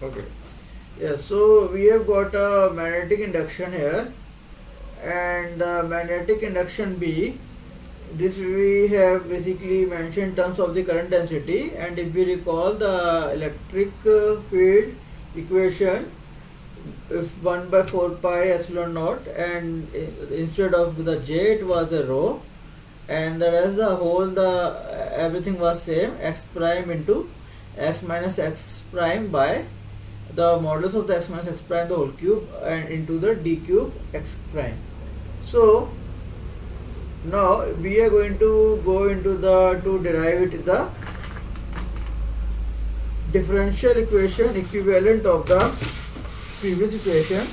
Okay. Yeah, so we have got a magnetic induction here, and the magnetic induction B, this we have basically mentioned in terms of the current density, and if we recall the electric field equation, if 1 by 4 pi epsilon naught, and instead of the J it was a rho, and the rest the whole the everything was same, x prime into x minus x prime by the modulus of the x minus x prime the whole cube and into the d cube x prime. So now we are going to go into the to derive it the differential equation equivalent of the previous equation.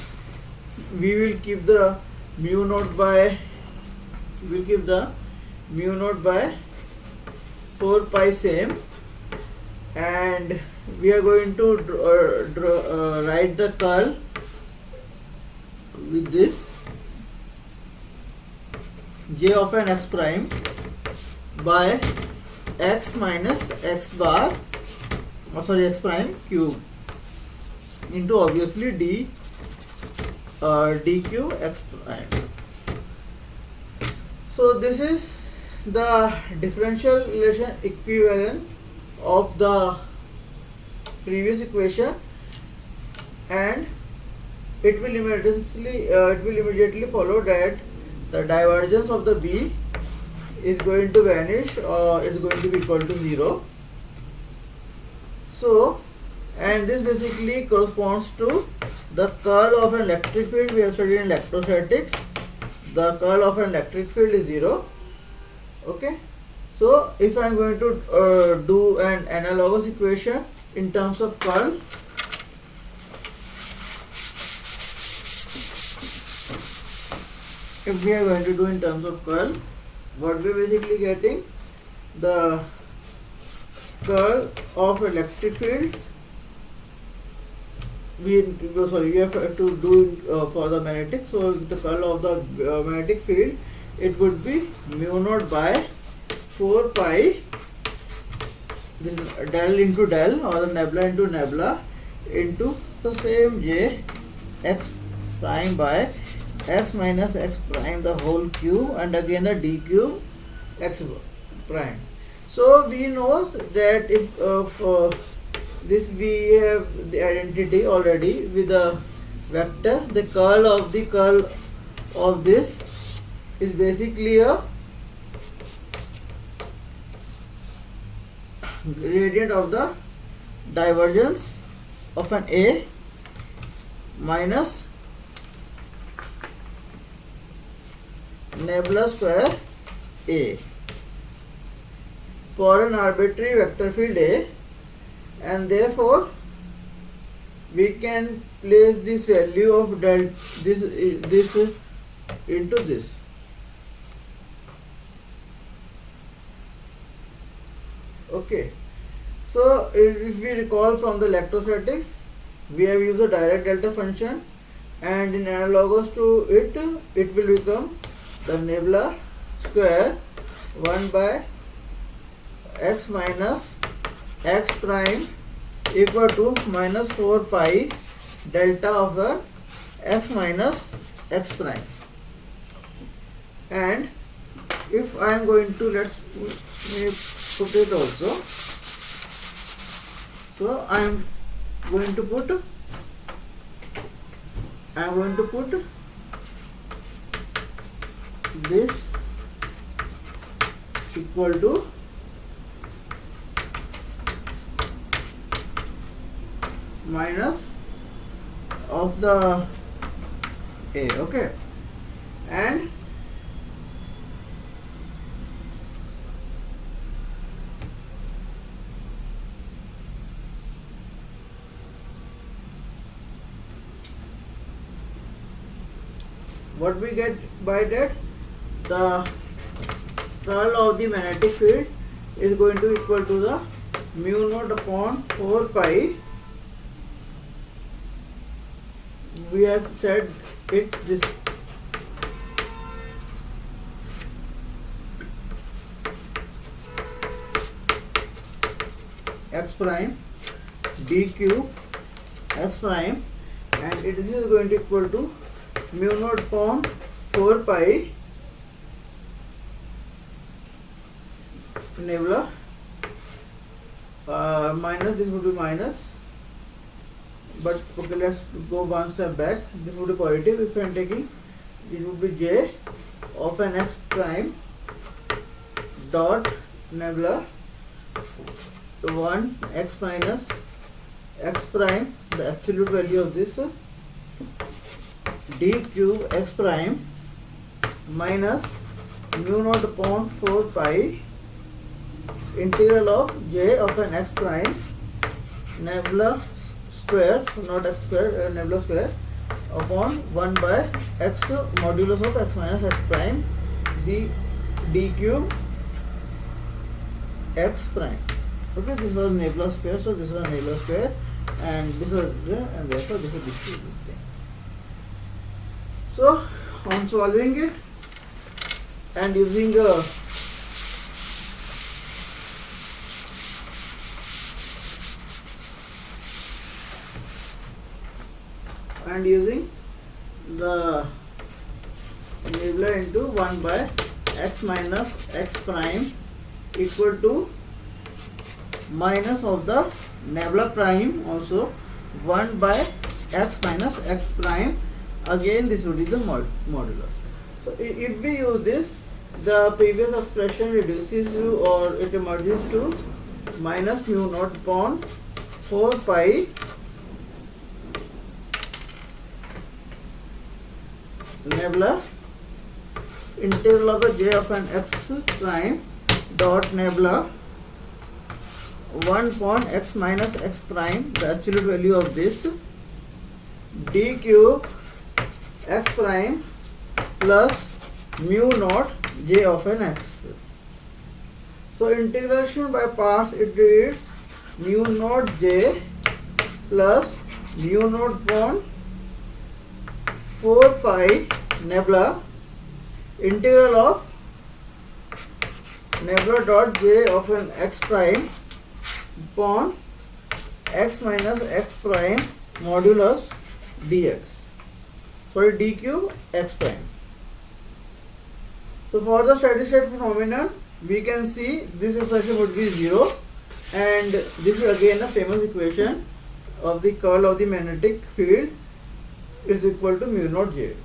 We will keep the mu naught by we will keep the mu naught by 4 pi same, and we are going to write the curl with this j of an x prime by x minus x bar, x prime cube into obviously d cube x prime. So this is the differential relation equivalent of the previous equation, and it will immediately follow that the divergence of the B is going to vanish, or it's going to be equal to 0. So, and this basically corresponds to the curl of an electric field. We have studied in electrostatics. The curl of an electric field is 0. Okay. So, if I am going to do an analogous equation in terms of curl, if we are going to do in terms of curl, what we are basically getting, the curl of electric field, we have to do for the magnetic. So the curl of the magnetic field, it would be mu naught by 4 pi, this is del into del, or the nebula into nebula, into the same j x prime by x minus x prime the whole cube, and again the d cube x prime. So we know that if for this we have the identity already with the vector, the curl of this is basically a gradient of the divergence of an A minus nebula square A for an arbitrary vector field A, and therefore we can place this value of this into this. Okay, so if we recall from the electrostatics, we have used the direct delta function, and in analogous to it, it will become the nebula square 1 by x minus x prime equal to minus 4 pi delta of the x minus x prime. And if I am going to, let's put it also, so I am going to put this equal to minus of the A. Okay, and what we get by that, the curl of the magnetic field is going to equal to the mu naught upon 4 pi. We have said it this x prime d cube x prime, and it is going to equal to mu naught upon 4 pi nebula minus, this would be minus, but okay, let's go one step back. This would be positive if I am taking, it would be j of an x prime dot nebula 1 x minus x prime, the absolute value of this, d cube x prime minus mu naught upon 4 pi integral of j of an x prime nebula square, not x square, nebula square, upon 1 by x modulus of x minus x prime d cube x prime. Okay, this was nebula square, so this was nebula square, and this was, and therefore this is this thing. So on solving it and using the nebula into 1 by x minus x prime equal to minus of the nebula prime also 1 by x minus x prime, again this would be the modulus. So if we use this, the previous expression reduces to, or it emerges to, minus mu naught upon 4 pi nebula integral of the j of an x prime dot nebula 1 upon x minus x prime, the absolute value of this, d cube x prime plus mu naught j of an x. So integration by parts, it reads mu naught j plus mu naught upon 4 pi nebula integral of nebula dot j of an x prime upon x minus x prime modulus dx, sorry, d cube x prime. So for the steady state phenomenon, we can see this expression would be 0, and this is again a famous equation of the curl of the magnetic field is equal to mu naught j.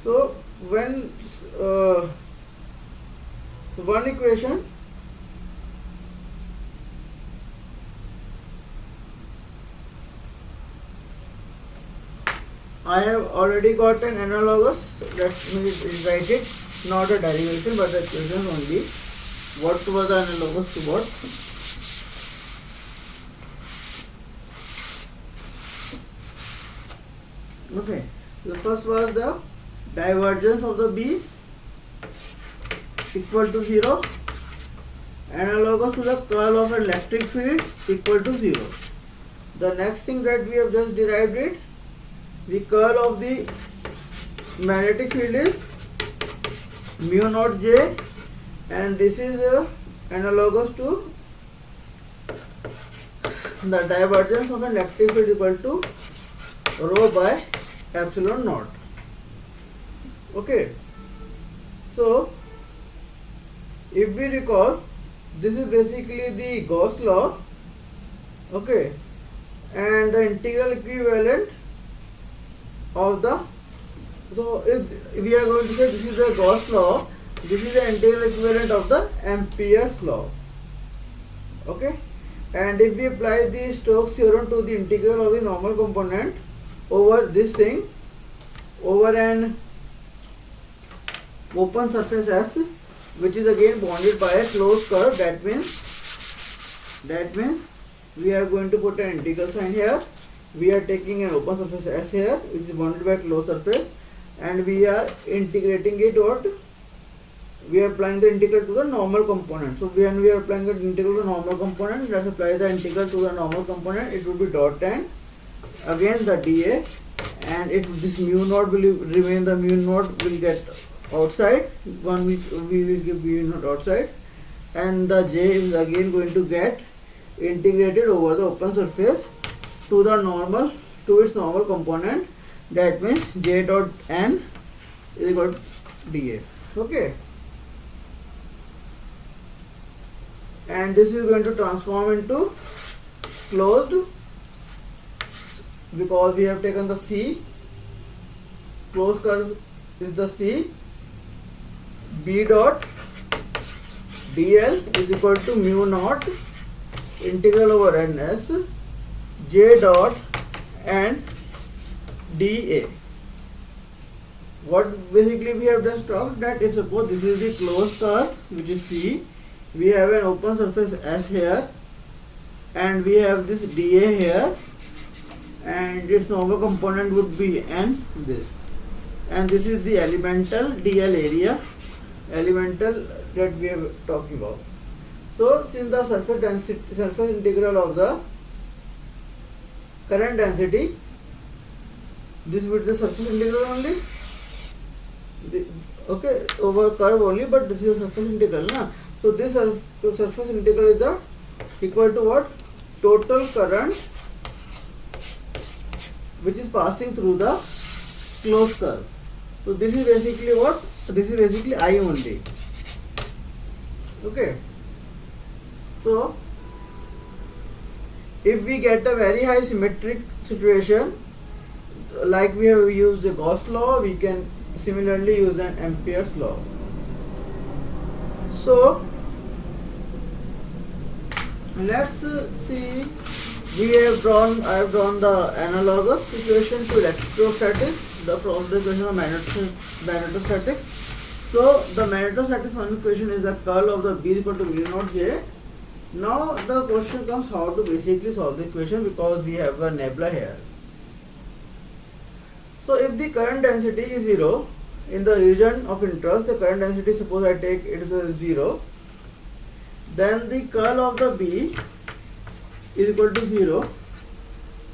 So when so one equation I have already got an analogous, let me write it, not a derivation but the equation only. What was the analogous to what? Okay, the first was the divergence of the B equal to 0, analogous to the curl of an electric field equal to 0. The next thing that we have just derived it, the curl of the magnetic field is mu naught j, and this is analogous to the divergence of an electric field equal to rho by epsilon naught. Okay, so if we recall, this is basically the Gauss law, okay, and the integral equivalent of the, so if we are going to say this is the Gauss law, this is the integral equivalent of the Ampere's law, okay, and if we apply the Stokes theorem to the integral of the normal component over this thing, over an open surface S, which is again bounded by a closed curve, that means we are going to put an integral sign here. We are taking an open surface S here, which is bounded by a closed surface, and we are integrating it, what we are applying the integral to the normal component. So when we are applying the integral to the normal component, let's apply the integral to the normal component. It will be dot tan, again the dA, and this mu naught will remain, the mu naught will get outside, we will give mu naught outside, and the j is again going to get integrated over the open surface to its normal component, that means J dot N is equal to dA. Okay, and this is going to transform into closed, because we have taken the C, closed curve is the C, B dot dl is equal to mu naught integral over ns J dot and dA. What basically we have just talked, that if suppose this is the closed curve which is C, we have an open surface S here and we have this dA here, and its normal component would be N, this, and this is the elemental dl area, elemental that we are talking about. So since the surface integral of the current density, this would be the surface integral only, okay, over curve only, but this is a surface integral, na? So this surface integral is the equal to what? Total current which is passing through the closed curve. So this is basically what? This is basically I only. Okay. So if we get a very high symmetric situation, like we have used the Gauss law, we can similarly use an Ampere's law. So let's see. I have drawn the analogous situation to electrostatics, from the equation of magnetostatics. So the magnetostatics one equation is the curl of the B is equal to mu naught J. Now the question comes how to basically solve the equation, because we have a nebula here. So if the current density is 0 in the region of interest, the current density, suppose I take it is 0, then the curl of the B is equal to 0,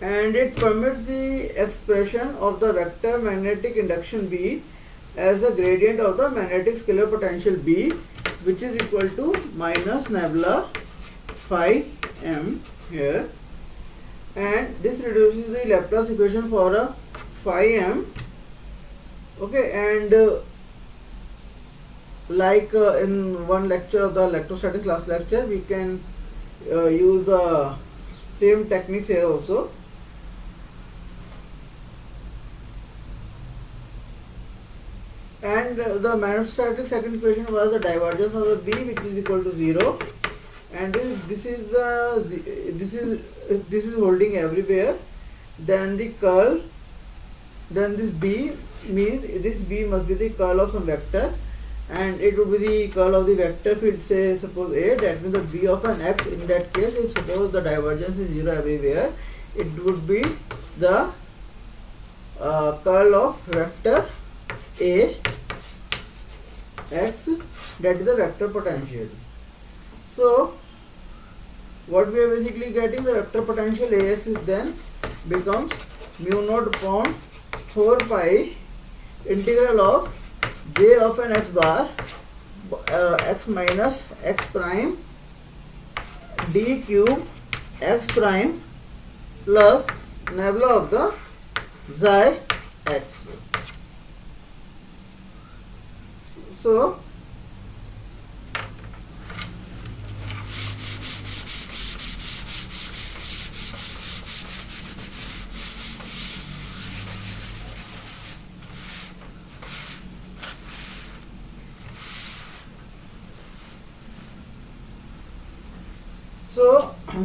and it permits the expression of the vector magnetic induction B as a gradient of the magnetic scalar potential B, which is equal to minus nebula phi m here, and this reduces the Laplace equation for a phi m. Okay, and in one lecture of the electrostatics, last lecture, we can use the same techniques here also. And the magnetostatic second equation was the divergence of the B, which is equal to 0, and this is holding everywhere. Then the curl, then this B means this B must be the curl of some vector, and it would be the curl of the vector field, say suppose A, that means the B of an x. In that case, if suppose the divergence is 0 everywhere, it would be the curl of vector A x, that is the vector potential. So what we are basically getting, the vector potential Ax is then becomes mu naught upon 4 pi integral of J of an x bar x minus x prime d cube x prime plus nebula of the xi x. So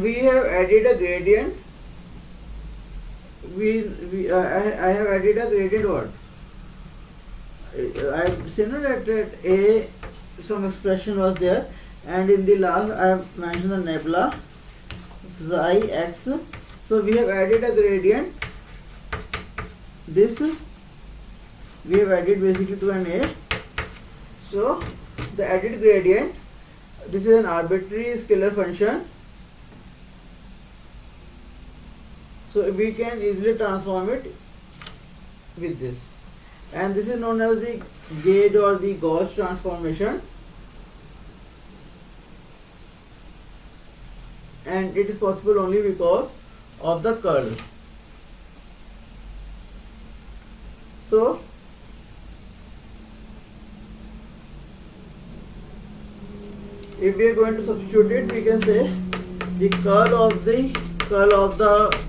we have added a gradient. I have added a gradient what? I have seen that A, some expression was there, and in the last I have mentioned the nebula xi x. So we have added a gradient. This we have added basically to an A. So the added gradient, this is an arbitrary scalar function. So we can easily transform it with this, and this is known as the gauge or the Gauss transformation, and it is possible only because of the curl. So if we are going to substitute it, we can say the curl of the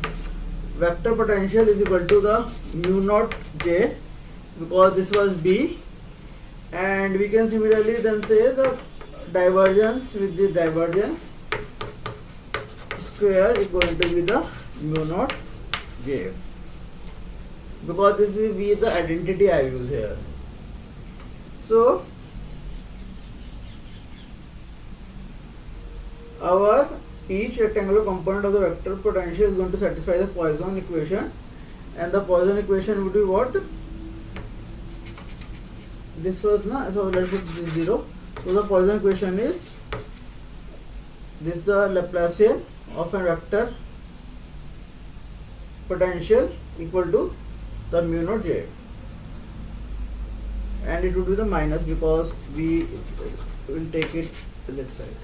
vector potential is equal to the mu naught J, because this was B, and we can similarly then say the divergence with the divergence square is going to be the mu naught J, because this will be the identity I use here. So our each rectangular component of the vector potential is going to satisfy the Poisson equation, and the Poisson equation would be what? This was na, so let's put this 0. So the Poisson equation is this is the Laplacian of a vector potential equal to the mu naught J, and it would be the minus because we will take it to that side.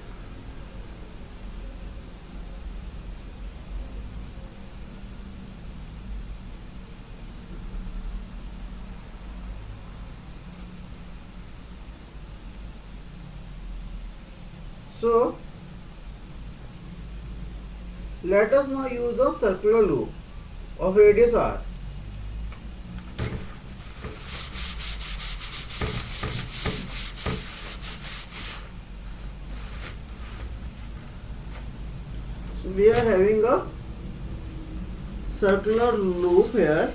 So let us now use a circular loop of radius r. So we are having a circular loop here,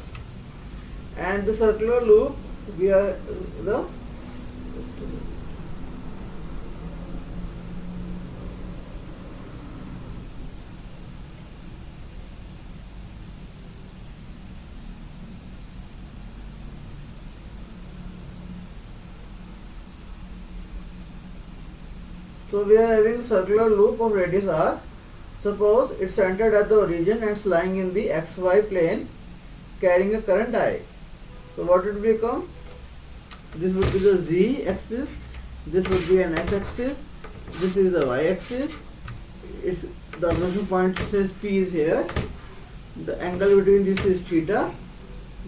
and the circular loop we are the So we are having a circular loop of radius r. Suppose it's centered at the origin and it's lying in the xy plane carrying a current I. So what would become? This would be the z axis, this would be an x axis, this is the y axis. It's the observation point says P is here. The angle between this is theta.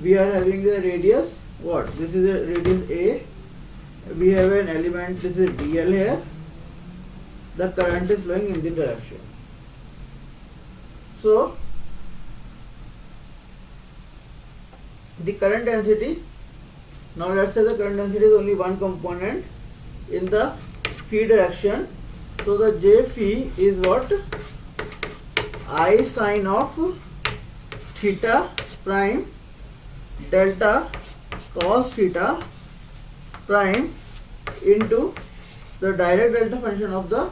We are having the radius. What? This is a radius A. We have an element, this is dl here. The current is flowing in the direction. So the current density, now let's say the current density is only one component in the phi direction. So the J phi is what? I sine of theta prime delta cos theta prime into the direct delta function of the,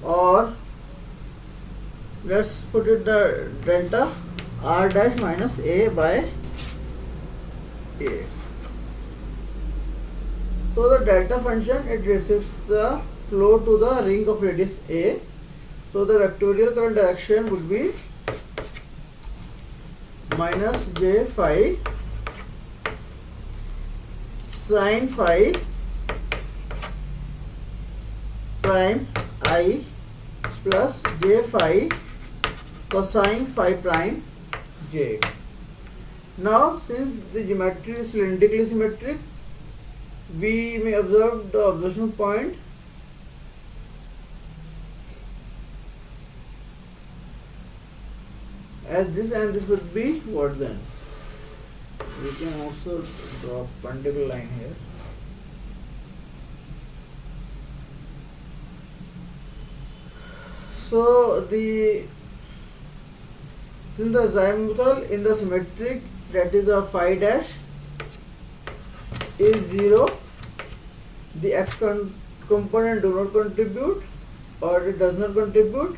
or let's put it the delta r dash minus a by a. So the delta function, it restricts the flow to the ring of radius a. So the vectorial current direction would be minus j phi sin phi prime I plus j phi cosine phi prime j. Now since the geometry is cylindrically symmetric, we may observe the observation point as this, and this would be what then? We can also draw perpendicular line here. So the since the azimuthal in the symmetric, that is the phi dash is 0, the x component do not contribute or it does not contribute.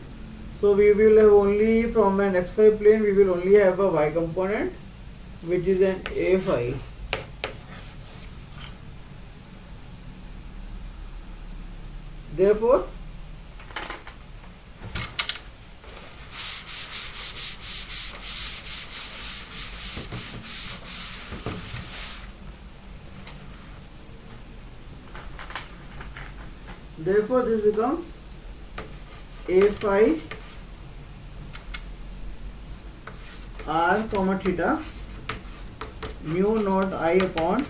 So we will have only from an xy plane, we will only have a y component which is an a phi. Therefore this becomes a phi r comma theta mu naught I upon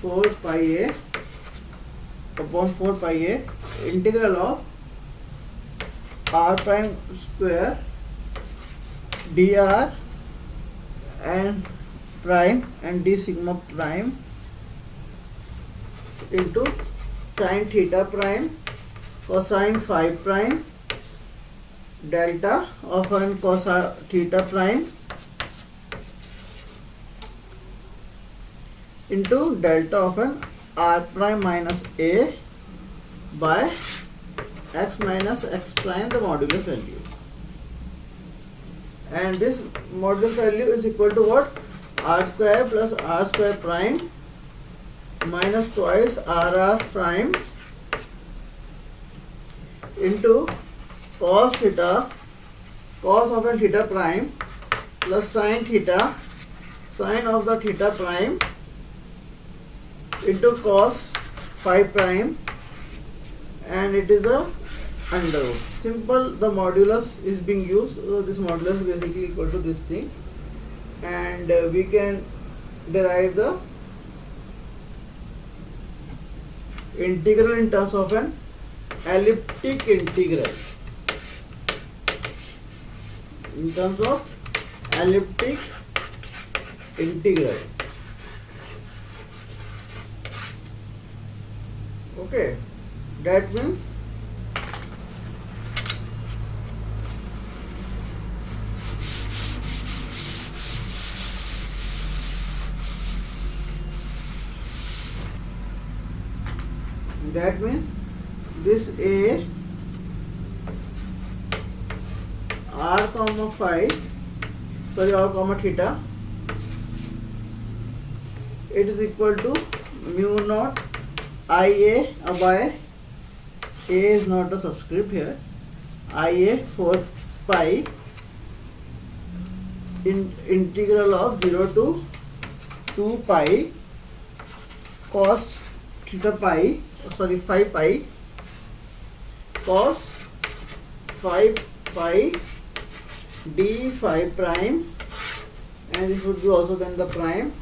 4 pi a upon 4 pi a integral of r prime square dr and prime and d sigma prime into sin theta prime cosine phi prime delta of an cos theta prime into delta of an r prime minus a by x minus x prime, the modulus value. And this modulus value is equal to what? R square plus r square prime minus twice r prime into cos theta, cos of a theta prime plus sin theta, sin of the theta prime into cos phi prime, and it is a under root. Simple, the modulus is being used, so this modulus is basically equal to this thing, and we can derive the integral in terms of an elliptic integral. In terms of elliptic integral. Okay, that means this a r comma phi, sorry, r comma theta, it is equal to mu naught IA by a is not a subscript here, IA 4 pi integral of 0 to 2 pi cos theta pi, sorry, 5 pi cos 5 pi d phi prime, and this would be also then the prime,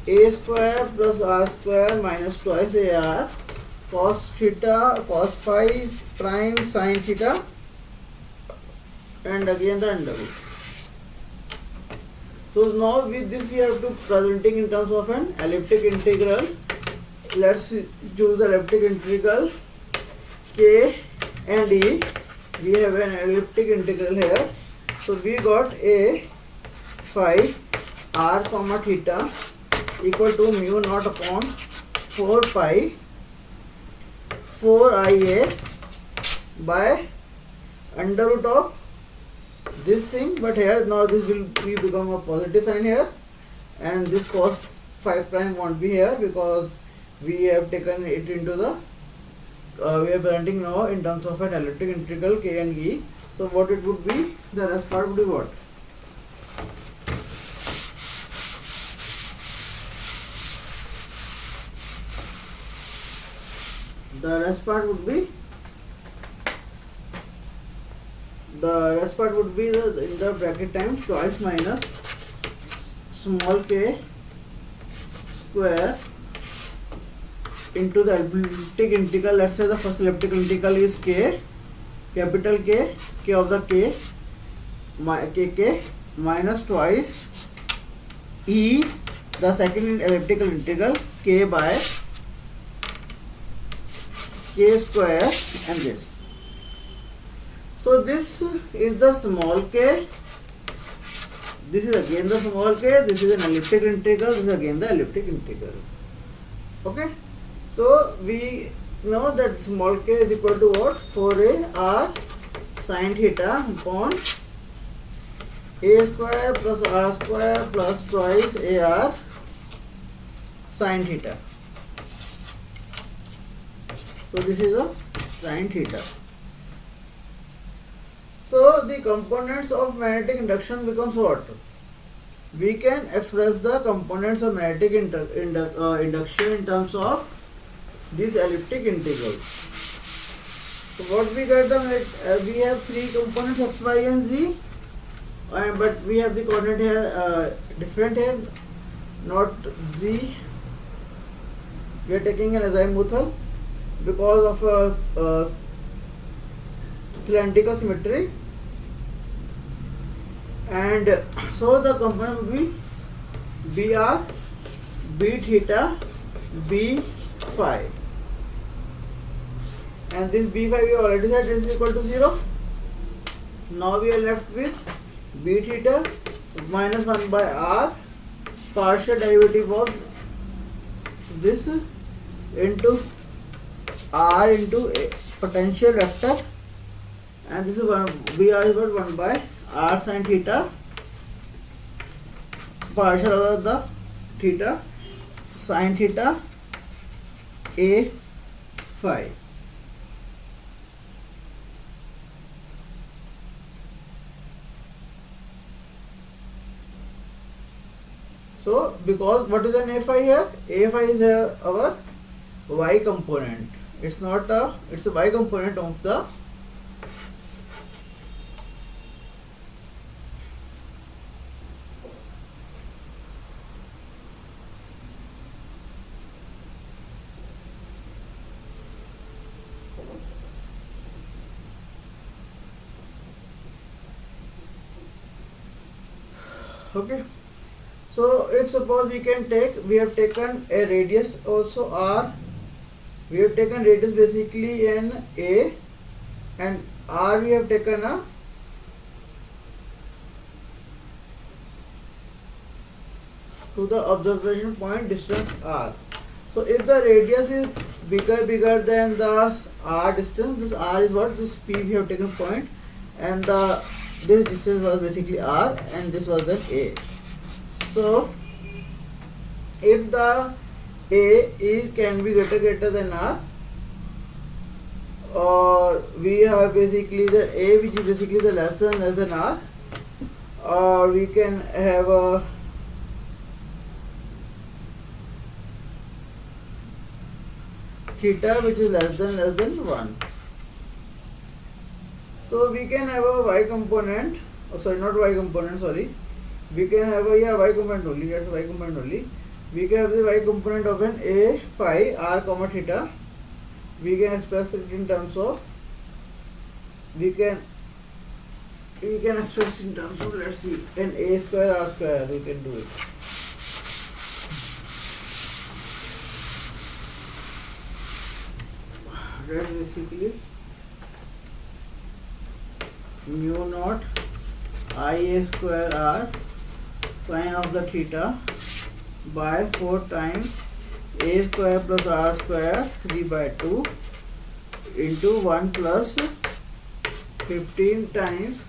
a square plus r square minus twice ar cos theta cos phi prime sin theta, and again the under root. So now with this we have to presenting in terms of an elliptic integral. Let's choose the elliptic integral k and e. We have an elliptic integral here. So we got a phi r comma theta equal to mu naught upon 4 pi 4 ia by under root of this thing, but here now this will be become a positive sign here, and this cos phi prime won't be here because we have taken it into the we are presenting now in terms of an elliptic integral k and e. So what it would be, the rest part would be what? The rest part would be in the bracket times twice minus small k square into the elliptic integral. Let's say the first elliptic integral is k, capital K, k of the k, kk minus twice e, the second elliptical integral k by k square, and this. So this is the small k, this is again the small k, this is an elliptic integral, this is again the elliptic integral. Okay, so we know that small k is equal to what? 4a r sin theta upon a square plus r square plus twice ar sin theta. So this is a sin theta. So the components of magnetic induction becomes what? We can express the components of magnetic induction in terms of these elliptic integrals. So what we get, we have three components x, y and z but we have the coordinate here different here, not z. We are taking an azimuthal because of cylindrical symmetry, and so the component will be br, b theta, b phi, and this b phi we already said is equal to 0. Now we are left with b theta minus 1 by r, partial derivative of this into r into a potential vector, and this is br is equal to 1 by r sin theta, partial of the theta sin theta a phi. So because what is an a phi here? A phi is our y component. It's not a, it's a y component of the okay. So if suppose we can take, we have taken a radius also r, we have taken radius basically in a, and r we have taken a to the observation point distance r. So if the radius is bigger than the r distance, this r is what, this p we have taken point, and this distance was basically r, and this was then a. So if the a can be greater than r, or we have basically the a which is basically the less than r, or we can have a theta which is less than 1. So we can have a y component, oh sorry, not y component, sorry, we can have a y component only, that's y component only. We can have the y component of an a phi r comma theta. We can express it in terms of, we can express in terms of, let's see, an a square r square, we can do it. That is basically mu naught I a square r sine of the theta by 4 times a square plus r square 3 by 2 into 1 plus 15 times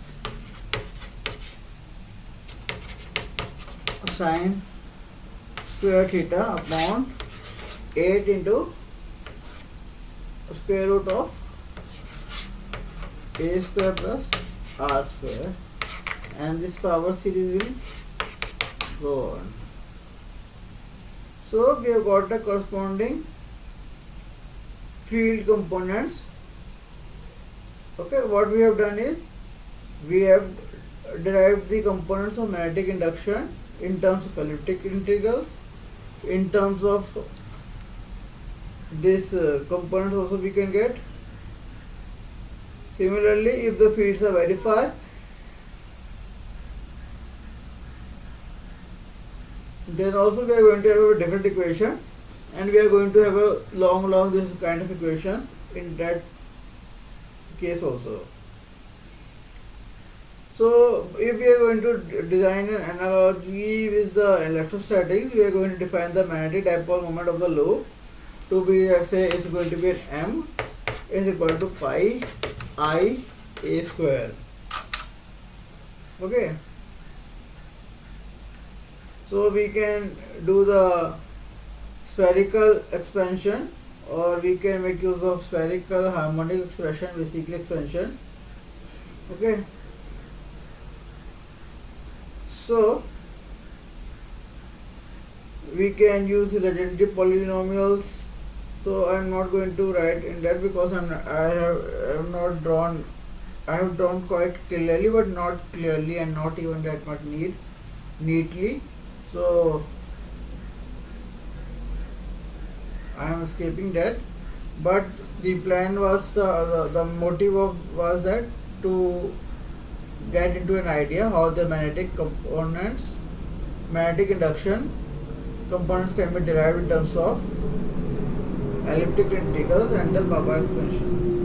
sine square theta upon 8 into square root of a square plus r square, and this power series will go on. So we have got the corresponding field components. Okay, what we have done is we have derived the components of magnetic induction in terms of elliptic integrals, in terms of this components also we can get. Similarly, if the fields are very far, then also we are going to have a different equation, and we are going to have a long this kind of equation in that case also. So if we are going to design an analogy with the electrostatics, we are going to define the magnetic dipole moment of the loop to be, let's say, it's going to be an m is equal to pi I a square. Okay, so we can do the spherical expansion, or we can make use of spherical harmonic expression, basically expansion. Okay, so we can use legendary polynomials. So I am not going to write in that because I have not drawn I have drawn quite clearly, but not clearly and not even that much neatly. So I am skipping that. But the plan was the motive was that to get into an idea how the magnetic induction components can be derived in terms of elliptic integrals and the Papa expansions.